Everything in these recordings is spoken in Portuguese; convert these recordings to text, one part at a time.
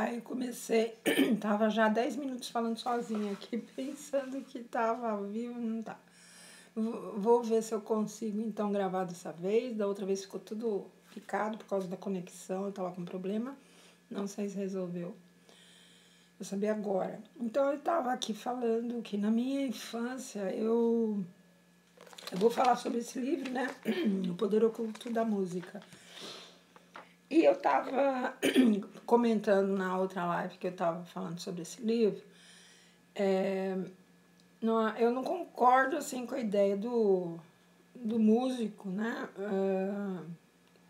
Aí comecei, tava já 10 minutos falando sozinha aqui, pensando que tava ao vivo, não tá. Vou ver se eu consigo então gravar dessa vez. Da outra vez ficou tudo picado por causa da conexão, eu tava com problema. Não sei se resolveu. Eu sabia agora. Então eu tava aqui falando que na minha infância eu vou falar sobre esse livro, né? O Poder Oculto da Música. E eu estava comentando na outra live que eu estava falando sobre esse livro, eu não concordo assim com a ideia do músico, né?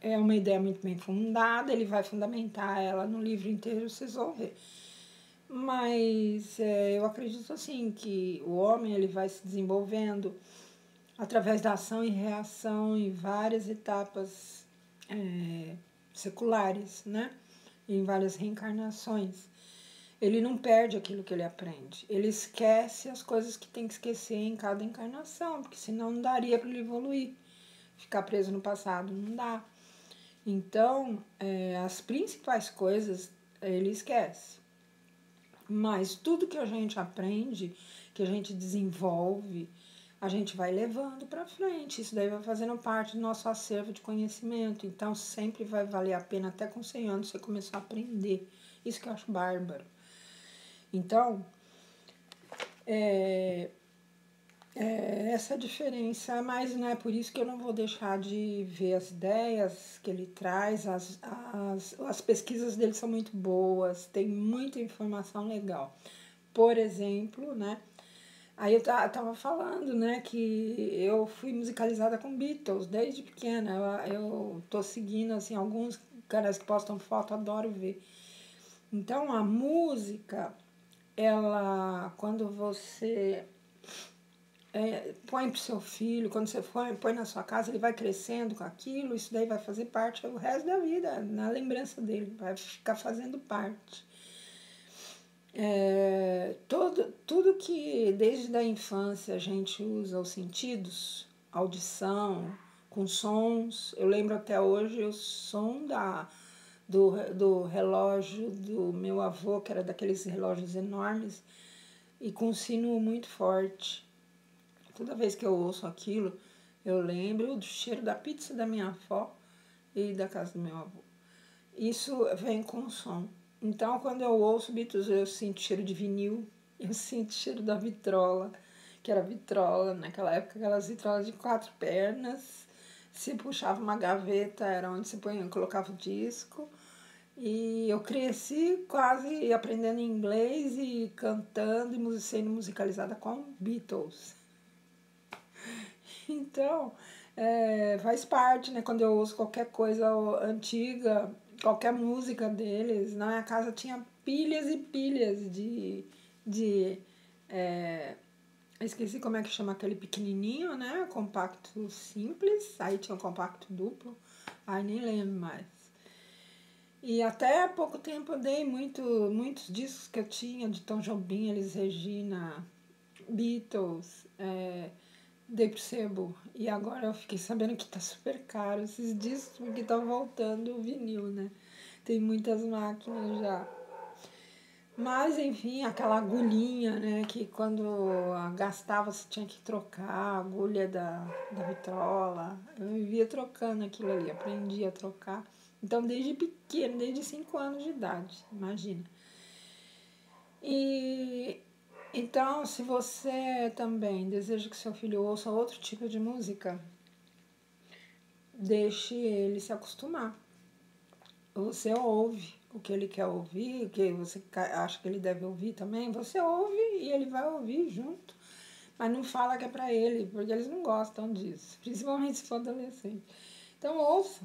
É uma ideia muito bem fundada, ele vai fundamentar ela no livro inteiro, vocês vão ver. Mas eu acredito assim que o homem ele vai se desenvolvendo através da ação e reação em várias etapas seculares, né? Em várias reencarnações. Ele não perde aquilo que ele aprende. Ele esquece as coisas que tem que esquecer em cada encarnação, porque senão não daria para ele evoluir. Ficar preso no passado não dá. Então, as principais coisas ele esquece. Mas tudo que a gente aprende, que a gente desenvolve, a gente vai levando para frente. Isso daí vai fazendo parte do nosso acervo de conhecimento. Então, sempre vai valer a pena, até com 100 anos, você começar a aprender. Isso que eu acho bárbaro. Então, essa diferença, mas não é por isso que eu não vou deixar de ver as ideias que ele traz, as pesquisas dele são muito boas, tem muita informação legal. Por exemplo, né? Aí eu tava falando, né, que eu fui musicalizada com Beatles desde pequena. Eu tô seguindo, assim, alguns canais que postam foto, adoro ver. Então, a música, ela, quando você põe pro seu filho, quando você põe na sua casa, ele vai crescendo com aquilo, isso daí vai fazer parte o resto da vida, na lembrança dele, vai ficar fazendo parte. Tudo que desde a infância a gente usa os sentidos, audição, com sons. Eu lembro até hoje o som do relógio do meu avô, que era daqueles relógios enormes, e com um sino muito forte. Toda vez que eu ouço aquilo, eu lembro do cheiro da pizza da minha avó e da casa do meu avô. Isso vem com o som. Então, quando eu ouço Beatles, eu sinto cheiro de vinil, eu sinto cheiro da vitrola, que era vitrola, naquela época, aquelas vitrolas de 4 pernas. Se puxava uma gaveta, era onde se colocava o disco. E eu cresci quase aprendendo inglês e cantando e sendo musicalizada com Beatles. Então, faz parte, né? Quando eu ouço qualquer coisa antiga, qualquer música deles, na minha casa tinha pilhas e pilhas de eu esqueci como é que chama aquele pequenininho, né? Compacto simples, aí tinha um compacto duplo, aí nem lembro mais. E até há pouco tempo eu dei muitos discos que eu tinha de Tom Jobim, Elis Regina, Beatles, dei pro sebo. E agora eu fiquei sabendo que tá super caro esses discos, porque tá voltando o vinil, né? Tem muitas máquinas já. Mas, enfim, aquela agulhinha, né? Que quando gastava você tinha que trocar a agulha da vitrola. Eu vivia trocando aquilo ali, aprendi a trocar. Então, desde pequeno, desde 5 anos de idade, imagina. E então, se você também deseja que seu filho ouça outro tipo de música, deixe ele se acostumar. Você ouve o que ele quer ouvir, o que você acha que ele deve ouvir também, você ouve e ele vai ouvir junto. Mas não fala que é pra ele, porque eles não gostam disso, principalmente se for adolescente. Então ouça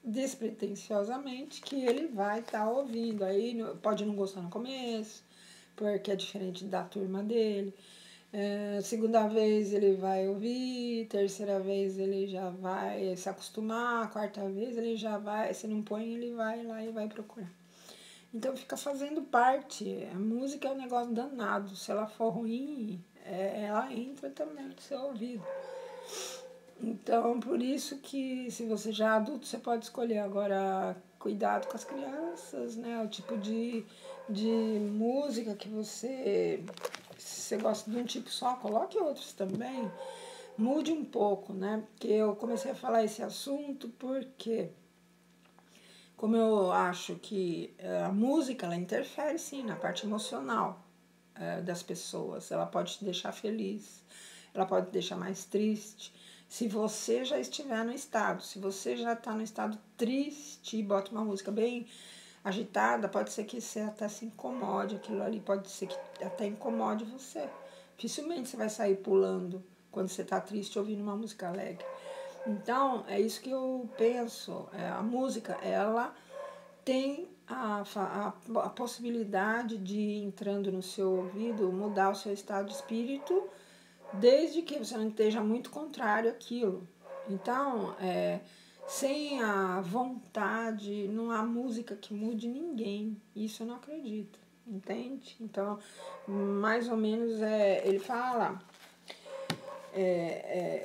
despretensiosamente que ele vai estar ouvindo. Aí pode não gostar no começo, porque é diferente da turma dele. Segunda vez ele vai ouvir, terceira vez ele já vai se acostumar, quarta vez ele já vai, se não põe, ele vai lá e vai procurar. Então fica fazendo parte. A música é um negócio danado. Se ela for ruim, ela entra também no seu ouvido. Então, por isso que se você já é adulto, você pode escolher. Agora, cuidado com as crianças, né? O tipo de música que você... Se você gosta de um tipo só, coloque outros também. Mude um pouco, né? Porque eu comecei a falar esse assunto porque, como eu acho que a música, ela interfere, sim, na parte emocional das pessoas. Ela pode te deixar feliz, ela pode te deixar mais triste. Se você já estiver no estado, se você já está no estado triste e bota uma música bem agitada, pode ser que você até se incomode, aquilo ali pode ser que até incomode você. Dificilmente você vai sair pulando quando você está triste ouvindo uma música alegre. Então, é isso que eu penso. A música, ela tem a possibilidade de, entrando no seu ouvido, mudar o seu estado de espírito, desde que você não esteja muito contrário àquilo. Então, sem a vontade, não há música que mude ninguém. Isso eu não acredito, entende? Então, mais ou menos, ele fala...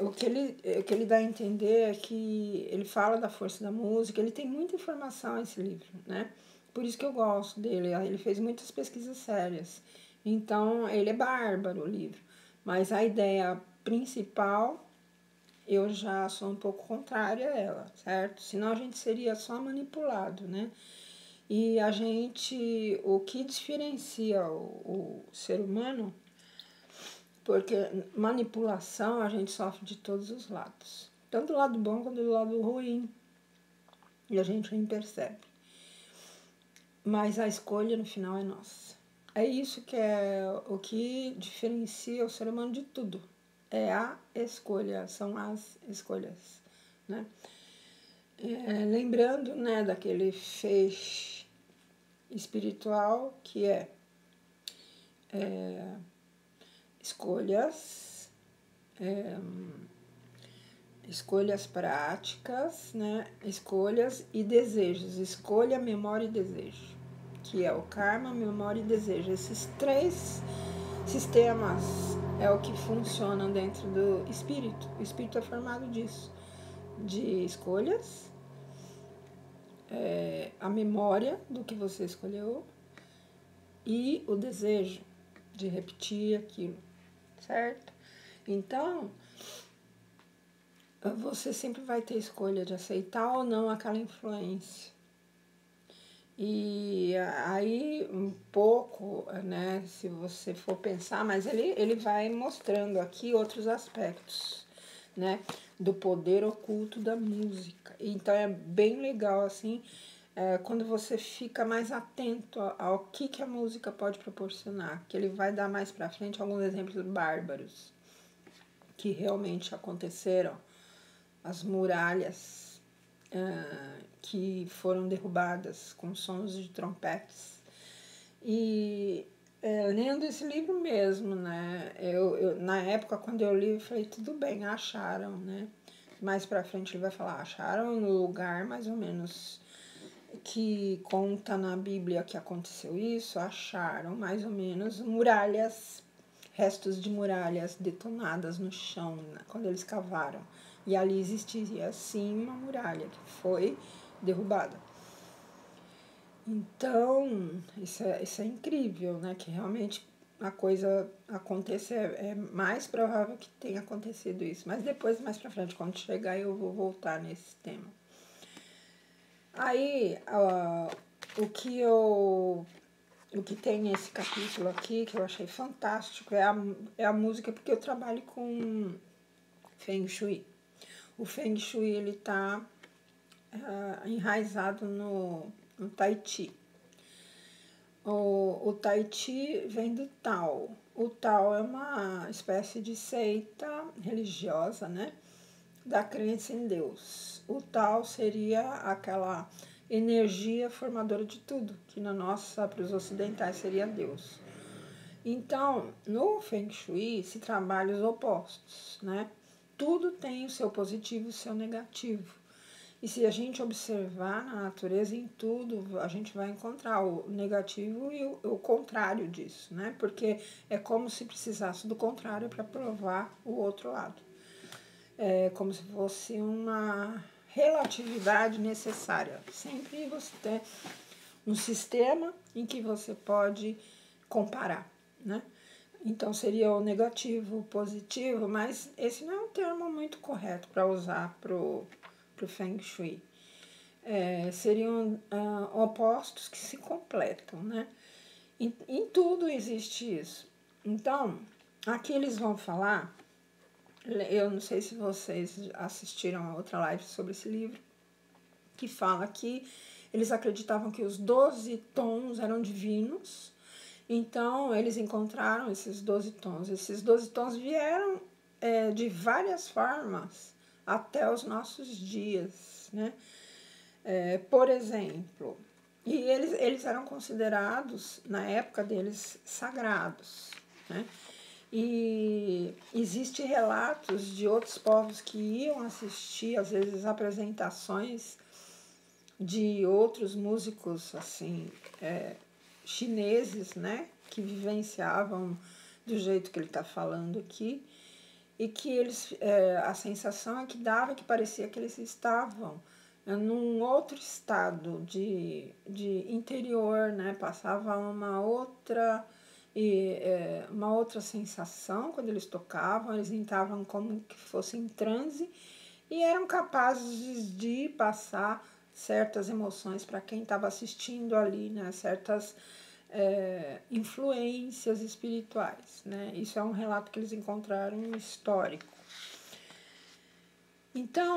o que ele dá a entender é que ele fala da força da música, ele tem muita informação esse livro, né? Por isso que eu gosto dele, ele fez muitas pesquisas sérias. Então, ele é bárbaro, o livro. Mas a ideia principal, eu já sou um pouco contrária a ela, certo? Senão a gente seria só manipulado, né? E o que diferencia o ser humano, porque manipulação a gente sofre de todos os lados. Tanto do lado bom quanto do lado ruim. E a gente nem percebe. Mas a escolha no final é nossa. É isso que é o que diferencia o ser humano de tudo. É a escolha, são as escolhas, né? Lembrando, né, daquele feixe espiritual que escolhas, escolhas práticas, né? Escolhas e desejos. Escolha, memória e desejo, que é o karma, memória e desejo. Esses três sistemas é o que funcionam dentro do espírito. O espírito é formado disso, de escolhas, a memória do que você escolheu e o desejo de repetir aquilo, certo? Então, você sempre vai ter escolha de aceitar ou não aquela influência. E aí, um pouco, né, se você for pensar, mas ele vai mostrando aqui outros aspectos, né, do poder oculto da música. Então, é bem legal, assim, quando você fica mais atento ao que a música pode proporcionar, que ele vai dar mais pra frente alguns exemplos bárbaros que realmente aconteceram, as muralhas que foram derrubadas com sons de trompetes. E lendo esse livro mesmo, né? Na época, quando eu li, eu falei, tudo bem, acharam, né? Mais pra frente ele vai falar, acharam no lugar mais ou menos que conta na Bíblia que aconteceu isso, acharam mais ou menos muralhas, restos de muralhas detonadas no chão, né, quando eles cavaram. E ali existia, sim, uma muralha que foi derrubada. Então, isso é incrível, né? Que realmente a coisa aconteça, é mais provável que tenha acontecido isso. Mas depois, mais pra frente, quando chegar, eu vou voltar nesse tema. Aí, o que tem nesse capítulo aqui, que eu achei fantástico, é a música, porque eu trabalho com Feng Shui. O Feng Shui, ele tá enraizado no Tai Chi. O Tai Chi vem do Tao. O Tao é uma espécie de seita religiosa, né? Da crença em Deus. O Tao seria aquela energia formadora de tudo, que na nossa, para os ocidentais, seria Deus. Então, no Feng Shui se trabalha os opostos, né? Tudo tem o seu positivo e o seu negativo. E se a gente observar na natureza, em tudo, a gente vai encontrar o negativo e o contrário disso, né? Porque é como se precisasse do contrário para provar o outro lado. É como se fosse uma relatividade necessária. Sempre você tem um sistema em que você pode comparar, né? Então seria o negativo, o positivo, mas esse não é um termo muito correto para usar pro Feng Shui. Seriam opostos que se completam, né? Em tudo existe isso. Então, aqui eles vão falar, eu não sei se vocês assistiram a outra live sobre esse livro, que fala que eles acreditavam que os 12 tons eram divinos, então eles encontraram esses 12 tons. Esses 12 tons vieram de várias formas até os nossos dias, né? Por exemplo, e eles eram considerados, na época deles, sagrados, né? E existem relatos de outros povos que iam assistir, às vezes, apresentações de outros músicos, assim, chineses, né? Que vivenciavam do jeito que ele está falando aqui, e que eles, a sensação é que dava, que parecia que eles estavam num outro estado de interior, né? Passava uma outra sensação quando eles tocavam, eles entravam como que fossem em transe e eram capazes de passar certas emoções para quem estava assistindo ali, né? Certas influências espirituais, né? Isso é um relato que eles encontraram histórico. Então,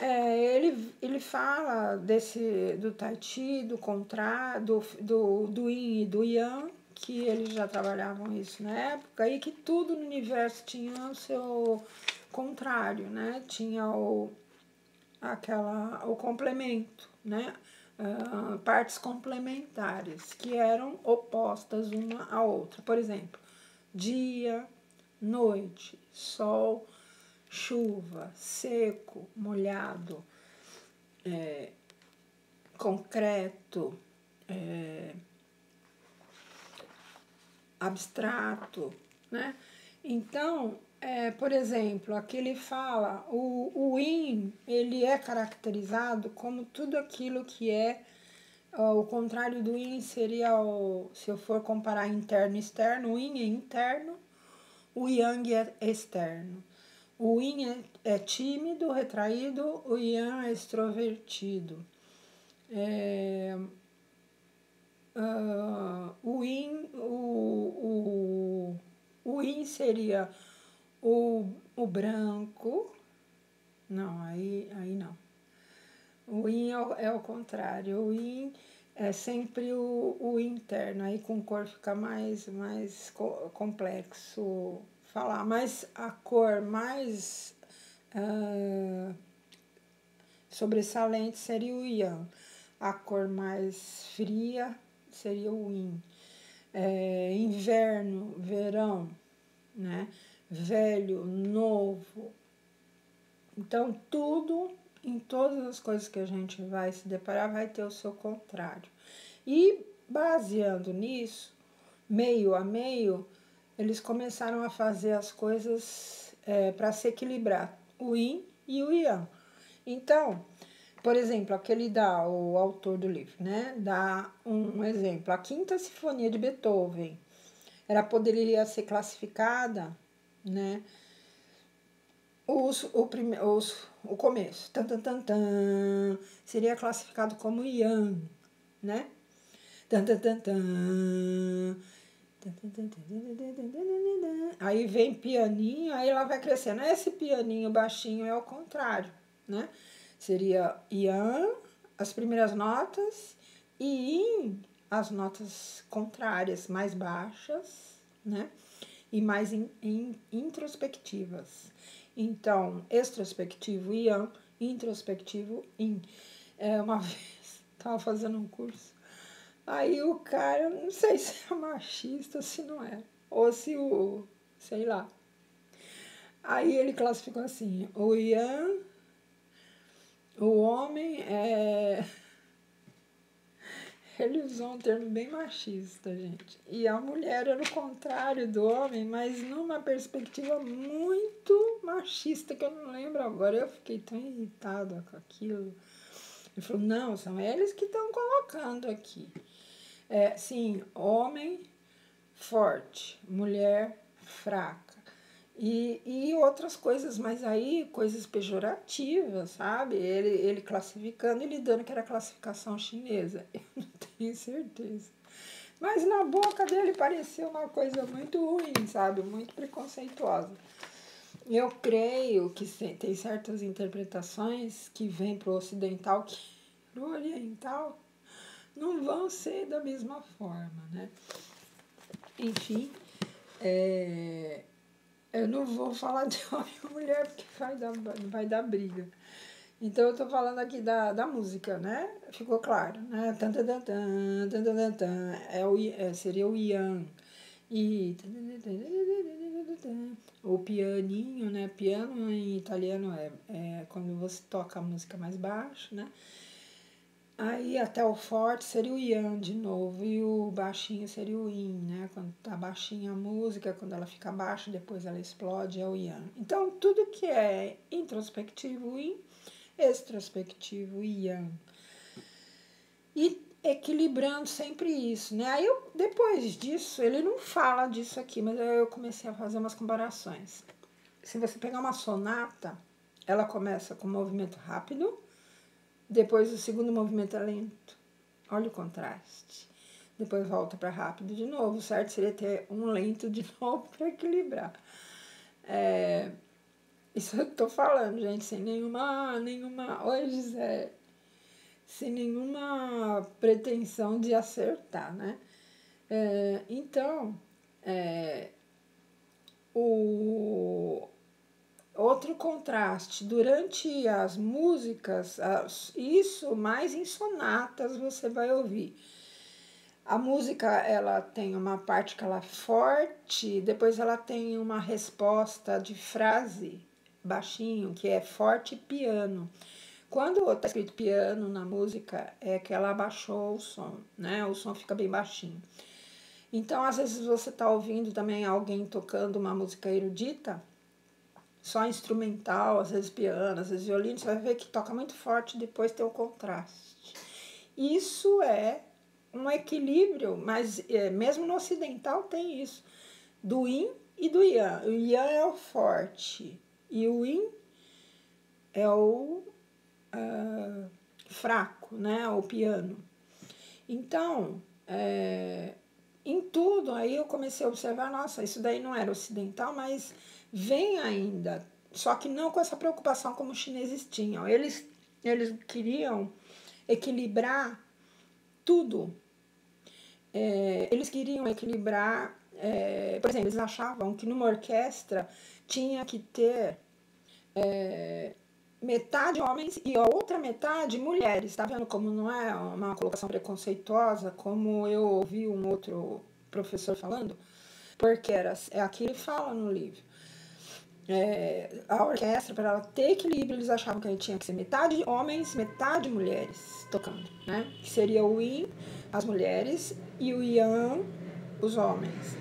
ele fala do Tai Chi, do Yin e do Yang, que eles já trabalhavam isso na época, e que tudo no universo tinha o seu contrário, né? Tinha o complemento, né? Partes complementares, que eram opostas uma à outra. Por exemplo, dia, noite, sol, chuva, seco, molhado, concreto, abstrato, né? Então, por exemplo, aqui ele fala, o Yin, ele é caracterizado como tudo aquilo que o contrário do Yin seria, se eu for comparar interno e externo, o Yin é interno, o Yang é externo. O Yin é tímido, retraído, o Yang é extrovertido. O Yin seria o branco. Não, aí não. O Yin é o contrário. O Yin é sempre o interno. Aí com cor fica mais complexo falar. Mas a cor mais sobressalente seria o Yang. A cor mais fria seria o Yin. Inverno, verão, né? Velho, novo. Então, em todas as coisas que a gente vai se deparar, vai ter o seu contrário. E, baseando nisso, meio a meio, eles começaram a fazer as coisas para se equilibrar, o Yin e o Yang. Então, por exemplo, o autor do livro, né, dá um exemplo. A Quinta Sinfonia de Beethoven, ela poderia ser classificada, né, o começo, tan, tan, tan, tan, seria classificado como Yang, né? Tan, tan, tan, tan. Aí vem pianinho, aí ela vai crescendo. Esse pianinho baixinho é o contrário, né? Seria Yang, as primeiras notas, e Yin, as notas contrárias, mais baixas, né? E mais introspectivas. Então, extrospectivo Yang, introspectivo Yin. Uma vez, estava fazendo um curso, aí o cara, não sei se é machista, se não é, ou se sei lá. Aí ele classificou assim, o Yang, o homem Ele usou um termo bem machista, gente. E a mulher era o contrário do homem, mas numa perspectiva muito machista, que eu não lembro agora. Eu fiquei tão irritada com aquilo. Ele falou, não, são eles que estão colocando aqui. Sim, homem forte, mulher fraca. E outras coisas, mas aí coisas pejorativas, sabe? Ele classificando e lhe dando que era classificação chinesa. Eu não tenho certeza. Mas na boca dele parecia uma coisa muito ruim, sabe? Muito preconceituosa. Eu creio que tem certas interpretações que vêm para o ocidental que no oriental não vão ser da mesma forma, né? Enfim, eu não vou falar de homem ou mulher porque vai dar briga. Então eu tô falando aqui da música, né? Ficou claro, né? Tan, tan, tan, tan, tan, tan, tan, tan. Seria o Yang. E o pianinho, né? Piano em italiano é quando você toca a música mais baixo, né? Aí até o forte seria o Yang de novo, e o baixinho seria o Yin, né? Quando tá baixinha a música, quando ela fica baixa, depois ela explode, é o Yang. Então, tudo que é introspectivo, Yin, extrospectivo, Yang. E equilibrando sempre isso, né? Aí, depois disso, ele não fala disso aqui, mas aí eu comecei a fazer umas comparações. Se você pegar uma sonata, ela começa com um movimento rápido, depois o segundo movimento é lento. Olha o contraste. Depois volta para rápido de novo. O certo seria ter um lento de novo para equilibrar. Isso eu tô falando, gente, sem nenhuma. Oi, Gisele. Sem nenhuma pretensão de acertar, né? Então, o outro contraste, durante as músicas, isso mais em sonatas você vai ouvir. A música, ela tem uma parte que ela é forte, depois ela tem uma resposta de frase baixinho, que é forte piano. Quando está escrito piano na música, é que ela abaixou o som, né? O som fica bem baixinho. Então, às vezes você está ouvindo também alguém tocando uma música erudita, só instrumental, às vezes piano, às vezes violino, você vai ver que toca muito forte e depois tem o contraste. Isso é um equilíbrio, mas mesmo no ocidental tem isso, do yin e do yang. O yang é o forte e o yin é o fraco, né? O piano. Então, em tudo, aí eu comecei a observar, nossa, isso daí não era ocidental, mas vem ainda, só que não com essa preocupação como os chineses tinham. Eles queriam equilibrar tudo. Eles queriam equilibrar, por exemplo, eles achavam que numa orquestra tinha que ter metade homens e a outra metade mulheres. Tá vendo como não é uma colocação preconceituosa, como eu ouvi um outro professor falando? Porque é aqui ele fala no livro. A orquestra, para ela ter equilíbrio, eles achavam que tinha que ser metade homens, metade mulheres tocando, né? Que seria o yin, as mulheres, e o yang, os homens.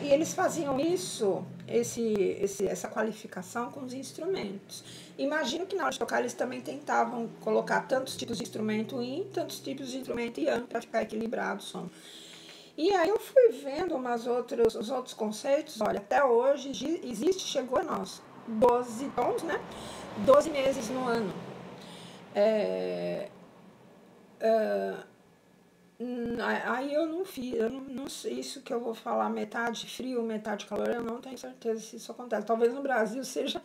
E eles faziam isso, essa qualificação com os instrumentos. Imagino que na hora de tocar eles também tentavam colocar tantos tipos de instrumento yin, tantos tipos de instrumento yang, para ficar equilibrado o som. E aí eu fui vendo os outros conceitos, olha, até hoje chegou a nós 12 tons, né? 12 meses no ano. Aí eu não fiz, eu não sei isso que eu vou falar, metade frio, metade calor, eu não tenho certeza se isso acontece. Talvez no Brasil seja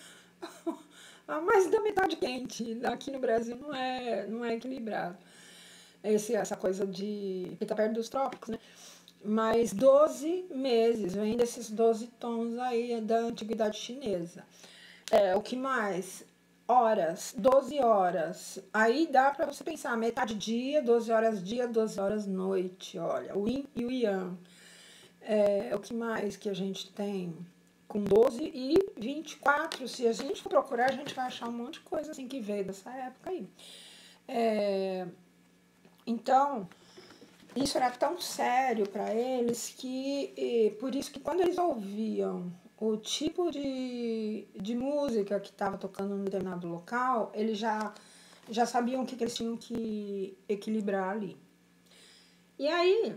a mais da metade quente. Aqui no Brasil não é equilibrado. Essa coisa de ficar perto dos trópicos, né? Mas 12 meses, vem desses 12 tons aí da antiguidade chinesa. O que mais? Horas, 12 horas. Aí dá para você pensar, metade dia, 12 horas noite. Olha, o yin e o yang. O que mais que a gente tem? Com 12 e 24. Se a gente for procurar, a gente vai achar um monte de coisa assim que veio dessa época aí. Então, isso era tão sério para eles que, por isso que quando eles ouviam o tipo de música que estava tocando em determinado local, eles já sabiam o que eles tinham que equilibrar ali. E aí,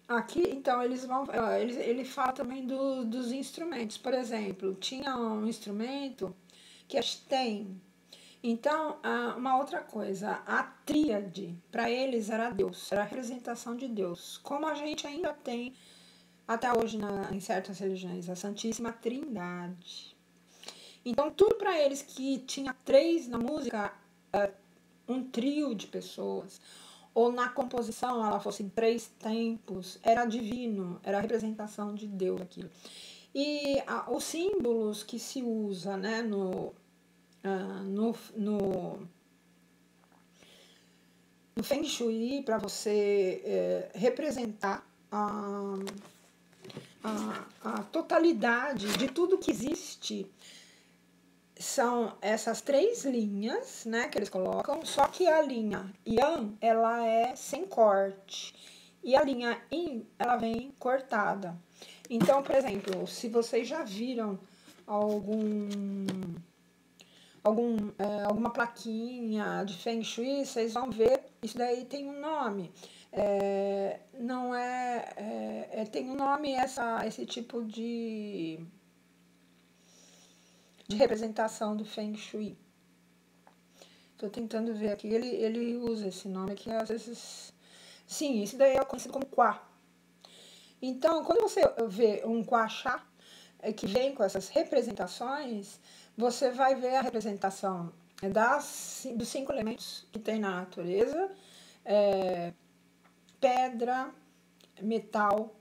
aqui, então, ele fala também dos instrumentos. Por exemplo, tinha um instrumento que é tem. Então, uma outra coisa, a tríade, para eles era Deus, era a representação de Deus. Como a gente ainda tem, até hoje em certas religiões, a Santíssima Trindade. Então, tudo para eles que tinha três na música, um trio de pessoas, ou na composição ela fosse em três tempos, era divino, era a representação de Deus aquilo. E os símbolos que se usa, né, no Feng Shui para você representar a totalidade de tudo que existe são essas três linhas, né, que eles colocam, só que a linha Yang, ela é sem corte, e a linha Yin, ela vem cortada. Então, por exemplo, se vocês já viram alguma plaquinha de Feng Shui, vocês vão ver, isso daí tem um nome. Não tem um nome esse tipo de representação do Feng Shui. Estou tentando ver aqui, ele usa esse nome aqui, às vezes... Sim, isso daí é conhecido como Qua. Então, quando você vê um Qua Sha, que vem com essas representações, você vai ver a representação dos 5 elementos que tem na natureza, pedra, metal,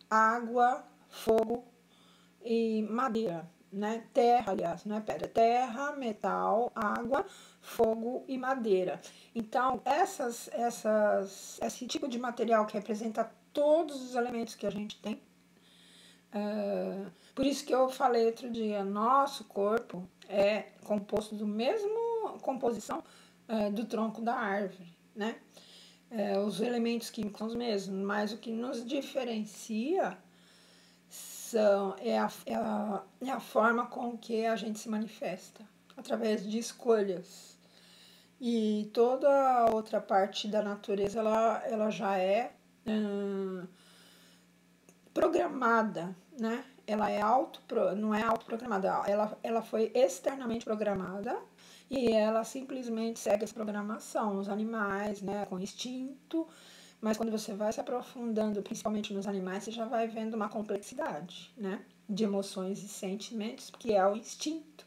água, fogo e madeira, né? Terra, aliás, não é pedra, terra, metal, água, fogo e madeira. Então, esse tipo de material que representa todos os elementos que a gente tem, por isso que eu falei outro dia, nosso corpo é composto do mesmo composição do tronco da árvore, né? Os elementos químicos são os mesmos, mas o que nos diferencia é a forma com que a gente se manifesta, através de escolhas. E toda a outra parte da natureza, ela já é programada, né? Ela não é autoprogramada, ela foi externamente programada e ela simplesmente segue essa programação. Os animais, né, com instinto, mas quando você vai se aprofundando, principalmente nos animais, você já vai vendo uma complexidade, né, de emoções e sentimentos, que é o instinto,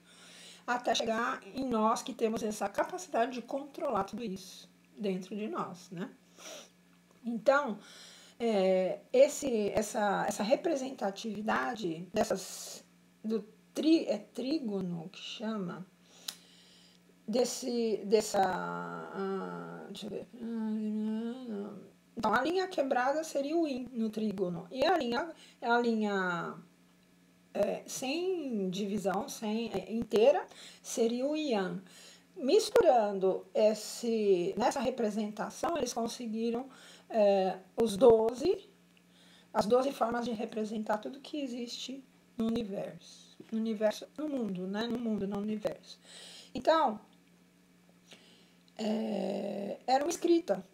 até chegar em nós que temos essa capacidade de controlar tudo isso dentro de nós, né? Então, essa representatividade trígono que chama, deixa eu ver. Então, a linha quebrada seria o Yin no trígono. E a linha sem divisão, inteira, seria o Yang. Misturando nessa representação, eles conseguiram as 12 formas de representar tudo que existe no universo. No mundo, né? No mundo, não no universo. Então, era uma escrita.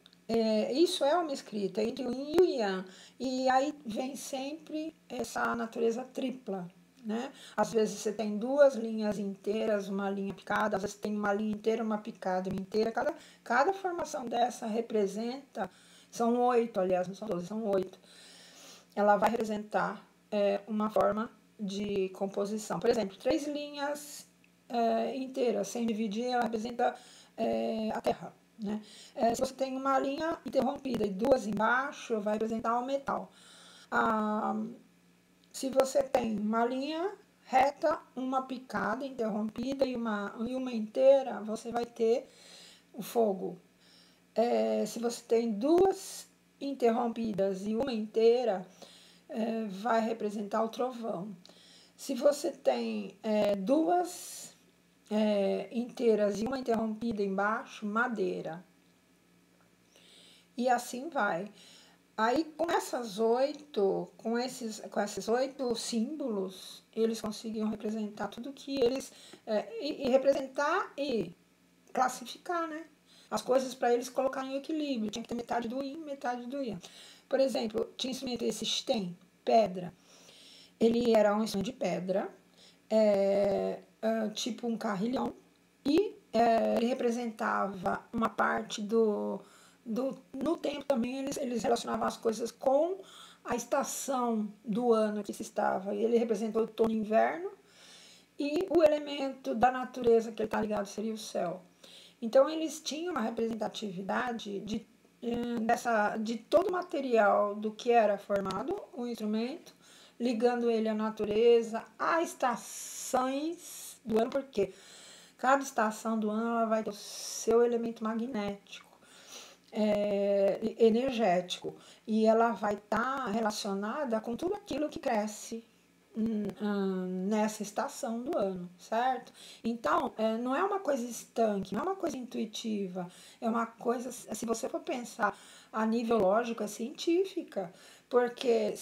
Isso é uma escrita entre o Yin e o Yang. E aí vem sempre essa natureza tripla, né? Às vezes você tem 2 linhas inteiras, uma linha picada, às vezes tem uma linha inteira, uma picada, uma inteira. Cada formação dessa representa, são 8, aliás, não são 12, são 8. Ela vai representar uma forma de composição. Por exemplo, 3 linhas inteiras, sem dividir, ela representa a Terra. Né? Se você tem uma linha interrompida e 2 embaixo, vai representar o metal. Se você tem uma linha reta, uma picada, interrompida e uma inteira, você vai ter o fogo. Se você tem 2 interrompidas e uma inteira, vai representar o trovão. Se você tem 2 inteiras e uma interrompida embaixo, madeira. E assim vai. Aí com esses 8 símbolos, eles conseguiam representar tudo que eles. E representar e classificar, né? As coisas para eles colocarem em equilíbrio. Tinha que ter metade do yin, metade do yang. Por exemplo, tinha instrumento esse stem, pedra. Ele era um instrumento de pedra, tipo um carrilhão, e ele representava uma parte no tempo também eles relacionavam as coisas com a estação do ano que se estava. Ele representou o outono e inverno, e o elemento da natureza que ele está ligado seria o céu. Então eles tinham uma representatividade de todo o material do que era formado o instrumento, ligando ele à natureza, a estações do ano, porque cada estação do ano ela vai ter o seu elemento magnético, energético, e ela vai estar relacionada com tudo aquilo que cresce nessa estação do ano, certo? Então, não é uma coisa estanque, não é uma coisa intuitiva, é uma coisa, se você for pensar a nível lógico, é científica, porque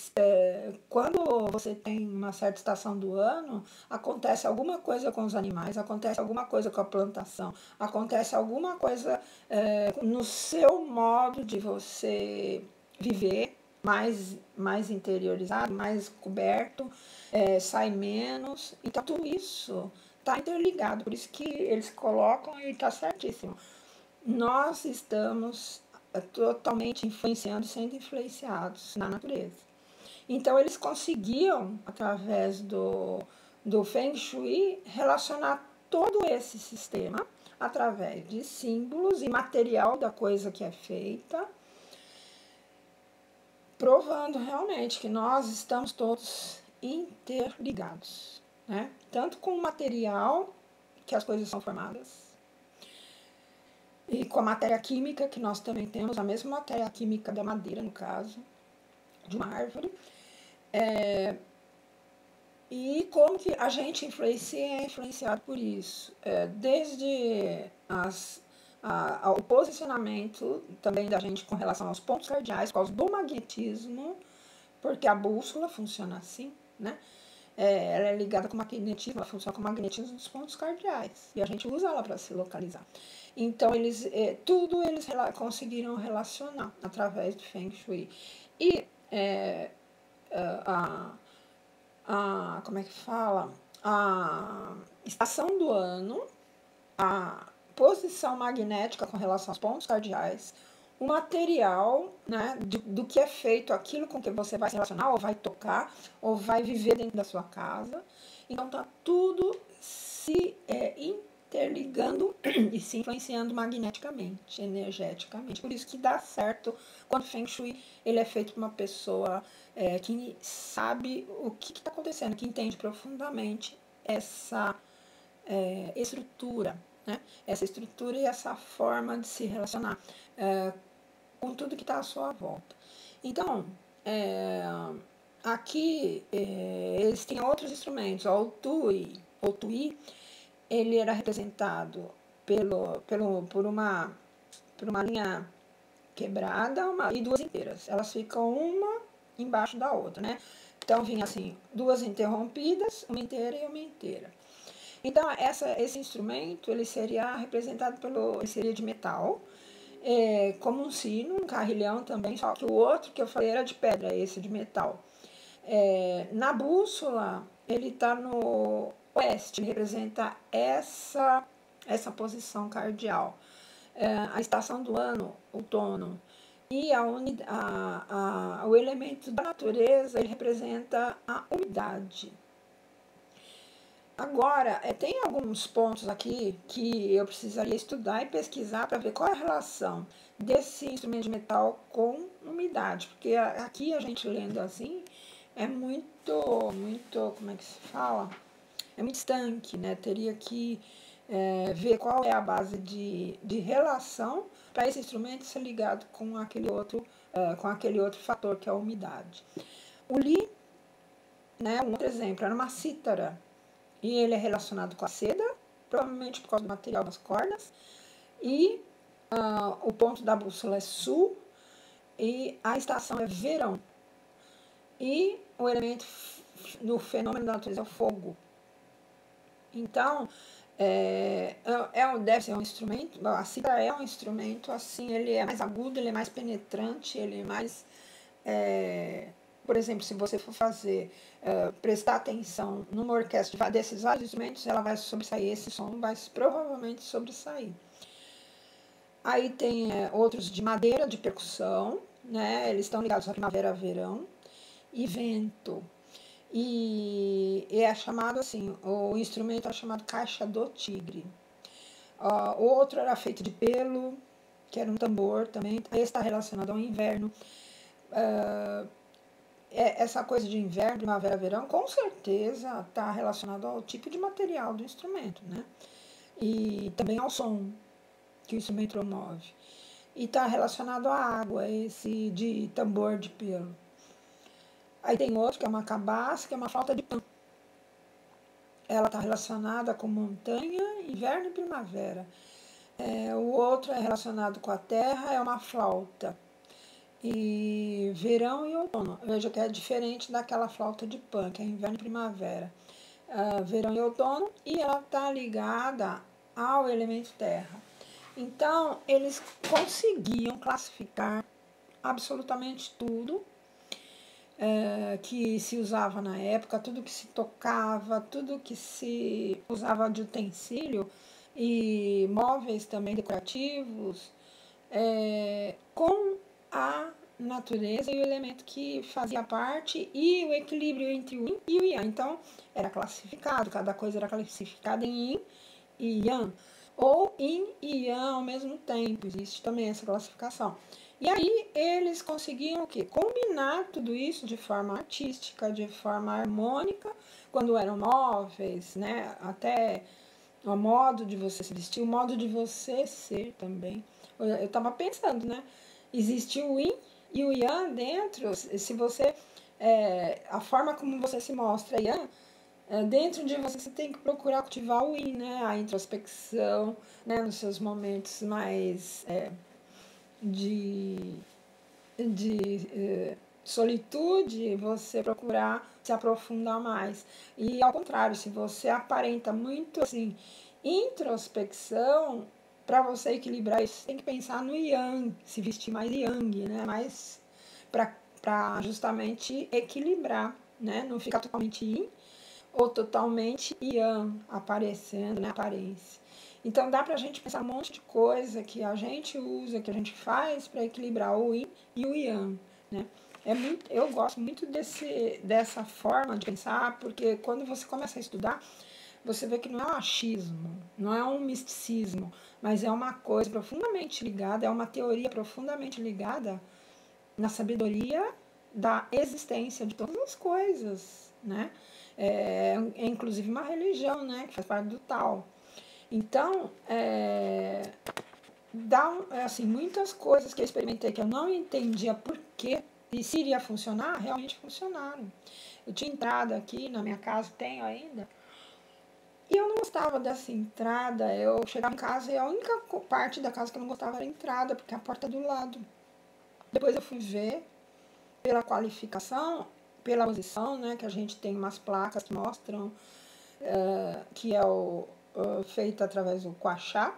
quando você tem uma certa estação do ano, acontece alguma coisa com os animais, acontece alguma coisa com a plantação, acontece alguma coisa no seu modo de você viver, mais interiorizado, mais coberto, sai menos. Então, tudo isso está interligado, por isso que eles colocam e está certíssimo. Nós estamos totalmente influenciando, sendo influenciados na natureza. Então, eles conseguiam, através do Feng Shui, relacionar todo esse sistema através de símbolos e material da coisa que é feita, provando realmente que nós estamos todos interligados, né? Tanto com o material que as coisas são formadas, e com a matéria química, que nós também temos, a mesma matéria química da madeira, no caso, de uma árvore, e como que a gente influencia e é influenciado por isso, desde o posicionamento também da gente com relação aos pontos cardeais, por causa do magnetismo, porque a bússola funciona assim, né? Ela é ligada com o magnetismo, ela funciona com o magnetismo dos pontos cardeais, e a gente usa ela para se localizar. Então, tudo eles conseguiram relacionar através do Feng Shui. E como é que fala? A estação do ano, a posição magnética com relação aos pontos cardeais, o material, né, do que é feito aquilo com que você vai se relacionar, ou vai tocar, ou vai viver dentro da sua casa. Então, tá tudo se interligando e se influenciando magneticamente, energeticamente. Por isso que dá certo quando o Feng Shui ele é feito por uma pessoa que sabe o que está acontecendo, que entende profundamente essa estrutura, né? Essa estrutura e essa forma de se relacionar com tudo que está à sua volta. Então, aqui eles têm outros instrumentos. O Tui, ele era representado por uma linha quebrada e duas inteiras. Elas ficam uma embaixo da outra, né? Então, vinha assim, duas interrompidas, uma inteira e uma inteira. Então, esse instrumento, ele seria representado ele seria de metal, como um sino, um carrilhão também, só que o outro que eu falei era de pedra, esse de metal. Na bússola, ele está no oeste, ele representa essa posição cardial. A estação do ano, outono, e o elemento da natureza, ele representa a umidade. Agora, tem alguns pontos aqui que eu precisaria estudar e pesquisar para ver qual é a relação desse instrumento de metal com umidade, porque aqui a gente lendo assim é muito, como é que se fala? É muito estanque, né? Teria que ver qual é a base de relação para esse instrumento ser ligado com aquele outro fator que é a umidade. O Li, né, um outro exemplo, era uma cítara. E ele é relacionado com a seda, provavelmente por causa do material das cordas. E o ponto da bússola é sul e a estação é verão. E o elemento no fenômeno da natureza é o fogo. Então, deve ser um instrumento, a cítara é um instrumento, assim, ele é mais agudo, ele é mais penetrante, ele é mais... por exemplo, se você for prestar atenção numa orquestra desses vários instrumentos, ela vai sobressair, esse som vai provavelmente sobressair. Aí tem outros de madeira, de percussão, né? Eles estão ligados à primavera, verão e vento. E é chamado assim, o instrumento é chamado caixa do tigre. O outro era feito de pelo, que era um tambor também. Esse está relacionado ao inverno. Essa coisa de inverno, primavera, verão, com certeza está relacionado ao tipo de material do instrumento, né? E também ao som que o instrumento promove. E está relacionado à água, esse de tambor de pelo. Aí tem outro que é uma cabaça, que é uma flauta de pan. Ela está relacionada com montanha, inverno e primavera. O outro é relacionado com a terra, é uma flauta. E verão e outono. Veja que é diferente daquela flauta de pan, que é inverno e primavera. Verão e outono, e ela está ligada ao elemento terra. Então, eles conseguiam classificar absolutamente tudo que se usava na época, tudo que se tocava, tudo que se usava de utensílio e móveis também decorativos, com a natureza e o elemento que fazia parte e o equilíbrio entre o yin e o yang. Então, era classificado, cada coisa era classificada em yin e yang, ou yin e yang ao mesmo tempo, existe também essa classificação. E aí eles conseguiam o quê? Combinar tudo isso de forma artística, de forma harmônica, quando eram móveis, né? Até o modo de você se vestir, o modo de você ser também. Eu estava pensando, né? Existe o yin e o yang dentro. Se você... a forma como você se mostra yang, dentro de você tem que procurar cultivar o yin, né? A introspecção, né? Nos seus momentos mais... de solitude, você procurar se aprofundar mais. E ao contrário, se você aparenta muito assim, introspecção, para você equilibrar isso, você tem que pensar no yang, se vestir mais yang, né? Mais para justamente equilibrar, né? Não ficar totalmente yin ou totalmente yang aparecendo, né? Aparência. Então dá para a gente pensar um monte de coisa que a gente usa, que a gente faz para equilibrar o yin e o yang, né? Eu gosto muito dessa forma de pensar, porque quando você começa a estudar, você vê que não é um achismo, não é um misticismo, mas é uma coisa profundamente ligada, é uma teoria profundamente ligada na sabedoria da existência de todas as coisas, né? É inclusive uma religião, né? Que faz parte do Tao. Então, assim, muitas coisas que eu experimentei que eu não entendia por quê e se iria funcionar, realmente funcionaram. Eu tinha entrada aqui na minha casa, tenho ainda, e eu não gostava dessa entrada. Eu chegava em casa e a única parte da casa que eu não gostava era a entrada, porque a porta é do lado. Depois eu fui ver, pela qualificação, pela posição, né, que a gente tem umas placas que mostram que é feito através do Quachá,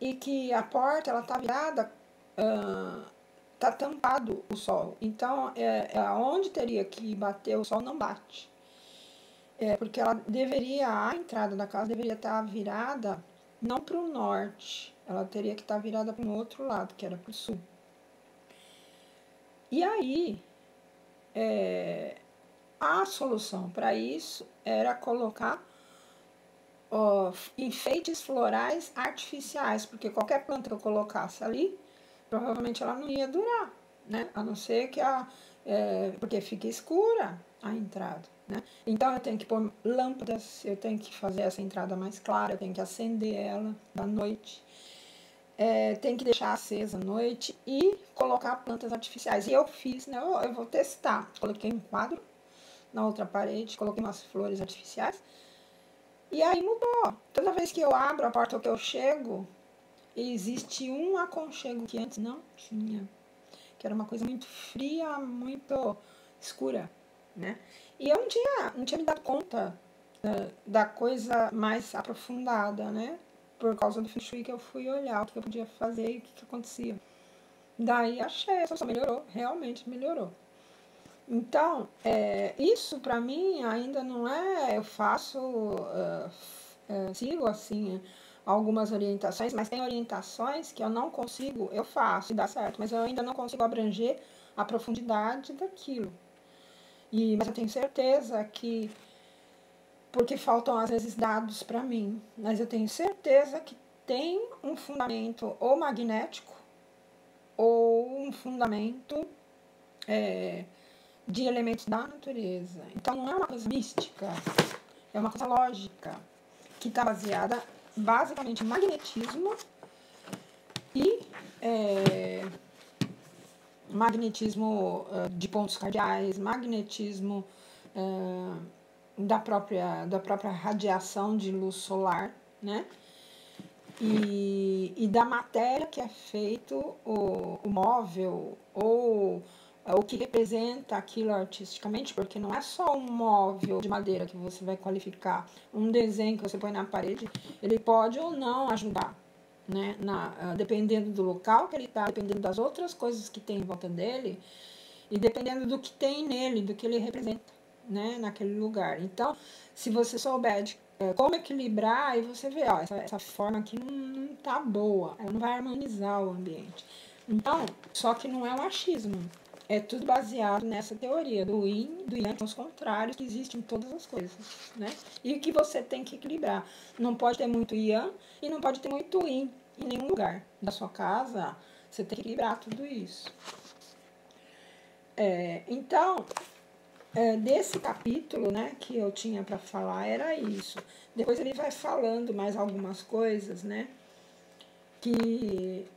e que a porta ela está virada, está tampado o sol. Então, onde teria que bater o sol não bate. Porque a entrada da casa deveria estar virada não para o norte, ela teria que estar virada para o outro lado, que era para o sul. E aí, a solução para isso era colocar enfeites florais artificiais, porque qualquer planta que eu colocasse ali, provavelmente ela não ia durar, né? A não ser que porque fica escura a entrada, né? Então eu tenho que pôr lâmpadas, eu tenho que fazer essa entrada mais clara, eu tenho que acender ela à noite, tem que deixar acesa à noite e colocar plantas artificiais. E eu fiz, né? Eu vou testar. Coloquei um quadro na outra parede, coloquei umas flores artificiais. E aí mudou. Toda vez que eu abro a porta ou que eu chego, existe um aconchego que antes não tinha. Que era uma coisa muito fria, muito escura, né? E eu não tinha me dado conta da coisa mais aprofundada, né? Por causa do Feng Shui que eu fui olhar o que eu podia fazer e o que acontecia. Daí achei, a situação melhorou, realmente melhorou. Então, isso para mim ainda não é, eu faço, sigo assim algumas orientações, mas tem orientações que eu não consigo, eu faço e dá certo, mas eu ainda não consigo abranger a profundidade daquilo. Mas eu tenho certeza que, porque faltam às vezes dados para mim, mas eu tenho certeza que tem um fundamento ou magnético ou um fundamento de elementos da natureza. Então não é uma coisa mística, é uma coisa lógica, que está baseada basicamente em magnetismo e magnetismo de pontos cardeais, magnetismo da própria radiação de luz solar, né? E da matéria que é feito o móvel ou o que representa aquilo artisticamente, porque não é só um móvel de madeira que você vai qualificar, um desenho que você põe na parede, ele pode ou não ajudar, né? Dependendo do local que ele está, dependendo das outras coisas que tem em volta dele, e dependendo do que tem nele, do que ele representa, né? Naquele lugar. Então, se você souber de como equilibrar, aí você vê, ó, essa forma aqui não tá boa, ela não vai harmonizar o ambiente. Então, só que não é um achismo. É tudo baseado nessa teoria do yin, do yang, os contrários que existem em todas as coisas, né? E o que você tem que equilibrar. Não pode ter muito yang e não pode ter muito yin em nenhum lugar da sua casa. Você tem que equilibrar tudo isso. Então, desse capítulo, né, que eu tinha para falar era isso. Depois ele vai falando mais algumas coisas, né, que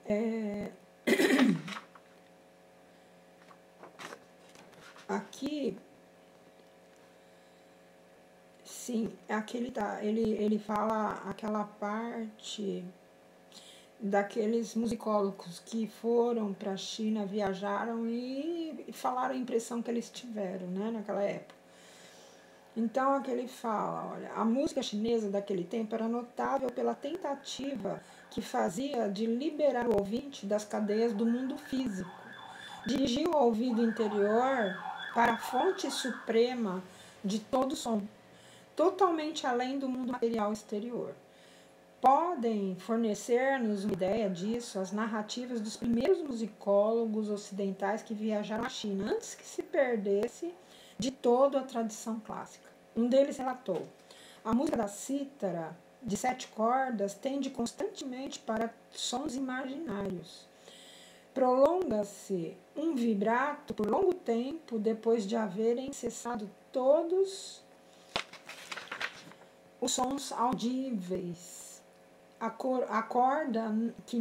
aqui, sim, aqui ele fala aquela parte daqueles musicólogos que foram para a China, viajaram e falaram a impressão que eles tiveram, né, naquela época. Então, aqui ele fala, olha, a música chinesa daquele tempo era notável pela tentativa que fazia de liberar o ouvinte das cadeias do mundo físico. Dirigiu o ouvido interior para a fonte suprema de todo som, totalmente além do mundo material exterior. Podem fornecer-nos uma ideia disso as narrativas dos primeiros musicólogos ocidentais que viajaram à China, antes que se perdesse de toda a tradição clássica. Um deles relatou: a música da cítara de 7 cordas tende constantemente para sons imaginários. Prolonga-se um vibrato por longo tempo depois de haverem cessado todos os sons audíveis. A corda que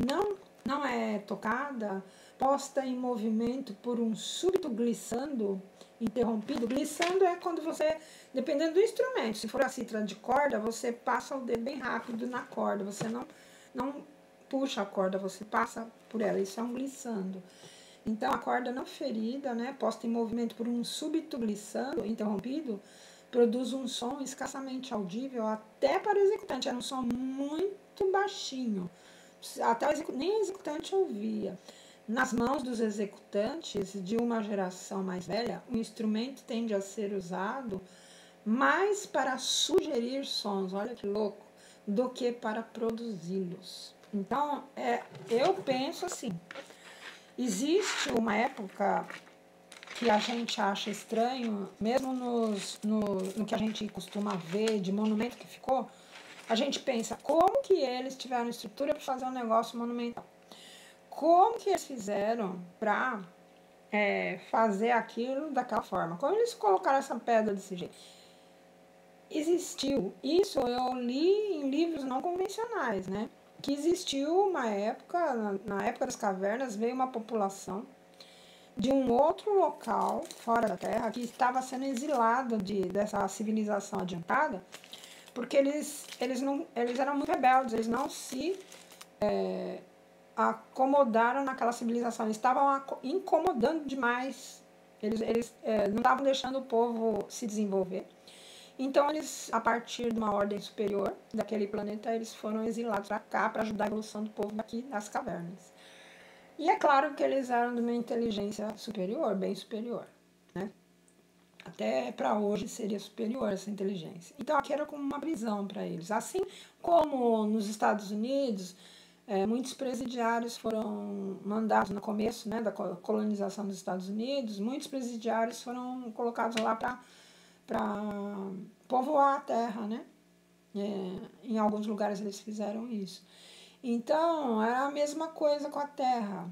não é tocada, posta em movimento por um súbito glissando interrompido. Glissando é quando você, dependendo do instrumento, se for a cítara de corda, você passa o dedo bem rápido na corda, você não puxa a corda, você passa por ela, isso é um glissando. Então, a corda não ferida, né, posta em movimento por um súbito glissando interrompido, produz um som escassamente audível até para o executante. Era um som muito baixinho, até nem o executante ouvia. Nas mãos dos executantes de uma geração mais velha, o instrumento tende a ser usado mais para sugerir sons, olha que louco, do que para produzi-los. Então, eu penso assim, existe uma época que a gente acha estranho, mesmo no que a gente costuma ver de monumento que ficou, a gente pensa, como que eles tiveram estrutura para fazer um negócio monumental? Como que eles fizeram para fazer aquilo daquela forma? Como eles colocaram essa pedra desse jeito? Existiu. Isso eu li em livros não convencionais, né? Que existiu uma época, na época das cavernas, veio uma população de um outro local, fora da Terra, que estava sendo exilada dessa civilização adiantada, porque eles eram muito rebeldes, eles não se acomodaram naquela civilização, eles estavam incomodando demais, eles não estavam deixando o povo se desenvolver. Então, eles, a partir de uma ordem superior daquele planeta, eles foram exilados para cá para ajudar a evolução do povo daqui das cavernas. E é claro que eles eram de uma inteligência superior, bem superior, né? Até para hoje seria superior essa inteligência. Então, aqui era como uma prisão para eles. Assim como nos Estados Unidos, muitos presidiários foram mandados no começo, né, da colonização dos Estados Unidos, muitos presidiários foram colocados lá para povoar a terra, né? Em alguns lugares eles fizeram isso. Então, era a mesma coisa com a terra.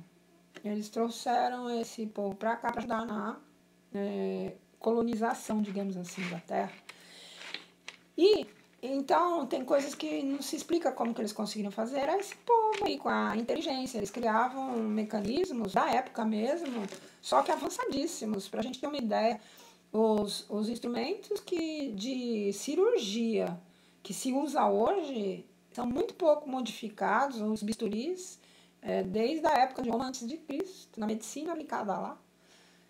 Eles trouxeram esse povo para cá para ajudar na colonização, digamos assim, da terra. E, então, tem coisas que não se explica como que eles conseguiram fazer. Era esse povo aí, com a inteligência. Eles criavam mecanismos da época mesmo, só que avançadíssimos, para a gente ter uma ideia. Os instrumentos de cirurgia que se usa hoje são muito pouco modificados, os bisturis, desde a época de Roma antes de Cristo, na medicina aplicada lá.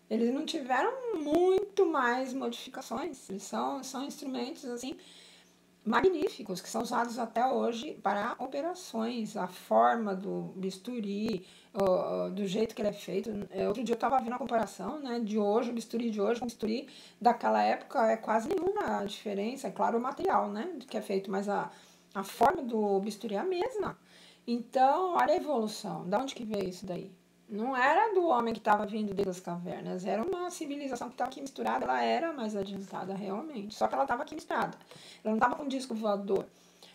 Eles não tiveram muito mais modificações, eles são instrumentos assim magníficos, que são usados até hoje para operações, a forma do bisturi, do jeito que ele é feito. Outro dia eu estava vendo a comparação, né, de hoje, o bisturi de hoje com o bisturi daquela época é quase nenhuma a diferença, é claro o material, né, que é feito, mas a forma do bisturi é a mesma. Então, olha a evolução, de onde que veio isso daí? Não era do homem que estava vindo desde as cavernas, era uma civilização que estava aqui misturada, ela era mais adiantada realmente, só que ela estava aqui misturada. Ela não estava com disco voador,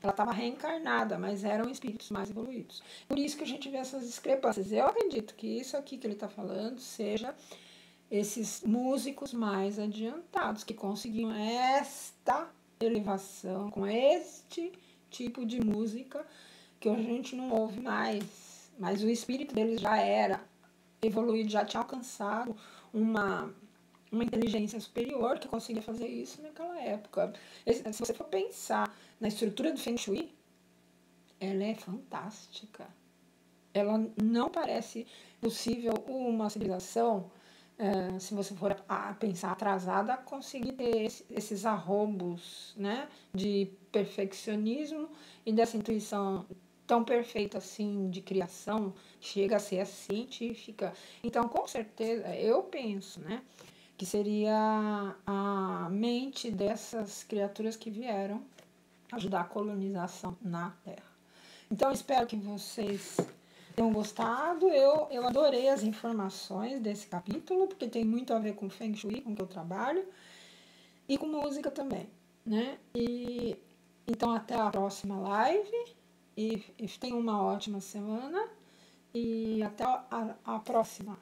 ela estava reencarnada, mas eram espíritos mais evoluídos. Por isso que a gente vê essas discrepâncias. Eu acredito que isso aqui que ele está falando seja esses músicos mais adiantados, que conseguiam esta elevação, com este tipo de música, que hoje a gente não ouve mais. Mas o espírito deles já era evoluído, já tinha alcançado uma inteligência superior que conseguia fazer isso naquela época. Se você for pensar na estrutura do Feng Shui, ela é fantástica. Ela não parece possível uma civilização, se você for a pensar atrasada, conseguir ter esses arroubos, né, de perfeccionismo e dessa intuição tão perfeita assim de criação, chega a ser científica. Então, com certeza, eu penso, né, que seria a mente dessas criaturas que vieram ajudar a colonização na Terra. Então, espero que vocês tenham gostado. Eu adorei as informações desse capítulo, porque tem muito a ver com Feng Shui, com o que eu trabalho, e com música também, né? Então, até a próxima live. E tenha uma ótima semana. E até a próxima.